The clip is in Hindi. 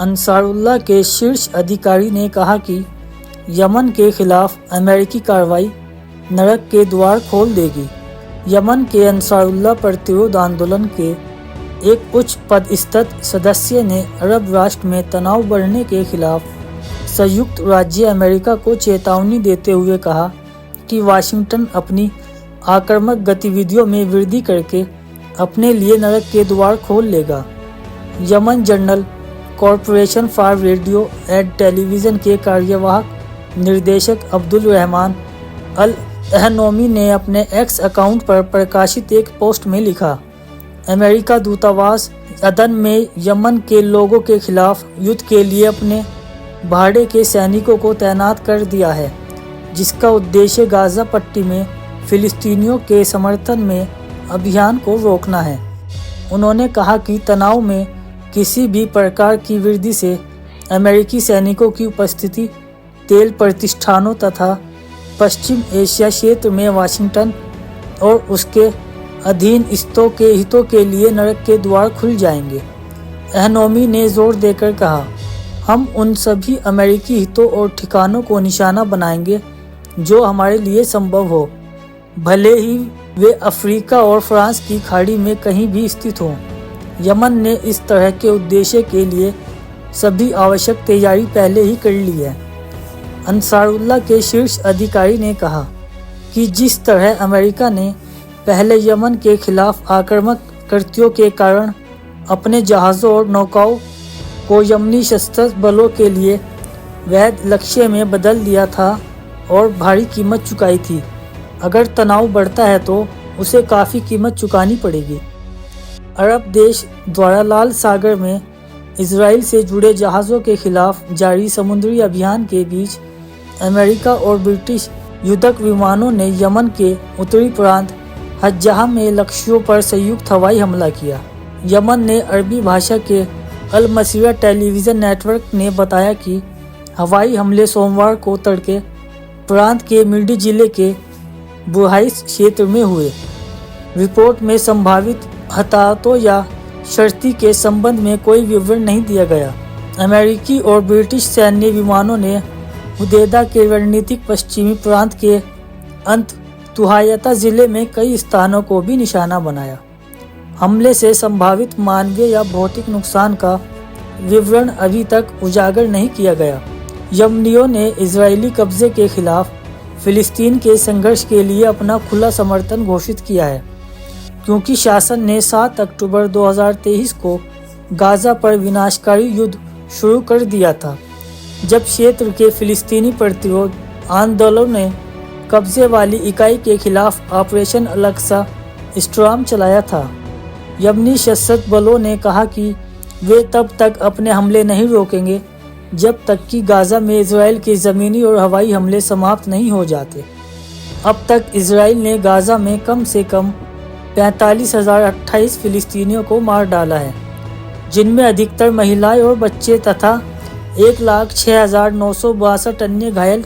अंसारुल्लाह के शीर्ष अधिकारी ने कहा कि यमन के खिलाफ अमेरिकी कार्रवाई नरक के द्वार खोल देगी। यमन के अंसारुल्लाह प्रतिरोध आंदोलन के एक उच्च पदस्थ सदस्य ने अरब राष्ट्र में तनाव बढ़ने के खिलाफ संयुक्त राज्य अमेरिका को चेतावनी देते हुए कहा कि वाशिंगटन अपनी आक्रामक गतिविधियों में वृद्धि करके अपने लिए नरक के द्वार खोल लेगा। Yemen journal corporation for radio and television के कार्यवाहक निर्देशक अब्दुल रहमान अल एहनोमी ने अपने एक्स अकाउंट पर प्रकाशित एक पोस्ट में लिखा, अमेरिका दूतावास अदन में यमन के लोगों के खिलाफ युद्ध के लिए अपने भाड़े के सैनिकों को तैनात कर दिया है, जिसका उद्देश्य गाज़ा पट्टी में फिलिस्तीनियों के समर्थन में अभियान को रोकना है। उन्होंने कहा कि तनाव में किसी भी प्रकार की वृद्धि से अमेरिकी सैनिकों की उपस्थिति तेल प्रतिष्ठानों तथा पश्चिम एशिया क्षेत्र में वाशिंगटन और उसके अधीन हितों के लिए नरक के द्वार खुल जाएंगे। एहनोमी ने जोर देकर कहा, हम उन सभी अमेरिकी हितों और ठिकानों को निशाना बनाएंगे जो हमारे लिए संभव हो, भले ही वे अफ्रीका और फ्रांस की खाड़ी में कहीं भी स्थित हों। यमन ने इस तरह के उद्देश्य के लिए सभी आवश्यक तैयारी पहले ही कर ली है। अंसारुल्लाह के शीर्ष अधिकारी ने कहा कि जिस तरह अमेरिका ने पहले यमन के खिलाफ आक्रामक कृत्यों के कारण अपने जहाज़ों और नौकाओं को यमनी सशस्त्र बलों के लिए वैध लक्ष्य में बदल दिया था और भारी कीमत चुकाई थी, अगर तनाव बढ़ता है तो उसे काफ़ी कीमत चुकानी पड़ेगी। अरब देश द्वारा लाल सागर में इजराइल से जुड़े जहाज़ों के खिलाफ जारी समुद्री अभियान के बीच अमेरिका और ब्रिटिश युद्धक विमानों ने यमन के उत्तरी प्रांत हज्जाह में लक्ष्यों पर संयुक्त हवाई हमला किया। यमन ने अरबी भाषा के अल मसीरा टेलीविज़न नेटवर्क ने बताया कि हवाई हमले सोमवार को तड़के प्रांत के मिडी जिले के बुहाइस क्षेत्र में हुए। रिपोर्ट में संभावित हताहतों या क्षति के संबंध में कोई विवरण नहीं दिया गया। अमेरिकी और ब्रिटिश सैन्य विमानों ने हुदैदा के रणनीतिक पश्चिमी प्रांत के तुहायता जिले में कई स्थानों को भी निशाना बनाया। हमले से संभावित मानवीय या भौतिक नुकसान का विवरण अभी तक उजागर नहीं किया गया। यमनियों ने इजरायली कब्जे के खिलाफ फिलिस्तीन के संघर्ष के लिए अपना खुला समर्थन घोषित किया है, क्योंकि शासन ने 7 अक्टूबर 2023 को गाज़ा पर विनाशकारी युद्ध शुरू कर दिया था, जब क्षेत्र के फिलिस्तीनी प्रतिरोध आंदोलन ने कब्जे वाली इकाई के खिलाफ ऑपरेशन अल-अक्सा स्टॉर्म चलाया था। यमनी सशस्त्र बलों ने कहा कि वे तब तक अपने हमले नहीं रोकेंगे जब तक कि गाज़ा में इजराइल के ज़मीनी और हवाई हमले समाप्त नहीं हो जाते। अब तक इजराइल ने गाज़ा में कम से कम 45,028 फिलिस्तीनियों को मार डाला है, जिनमें अधिकतर महिलाएं और बच्चे तथा 1,06,962 अन्य घायल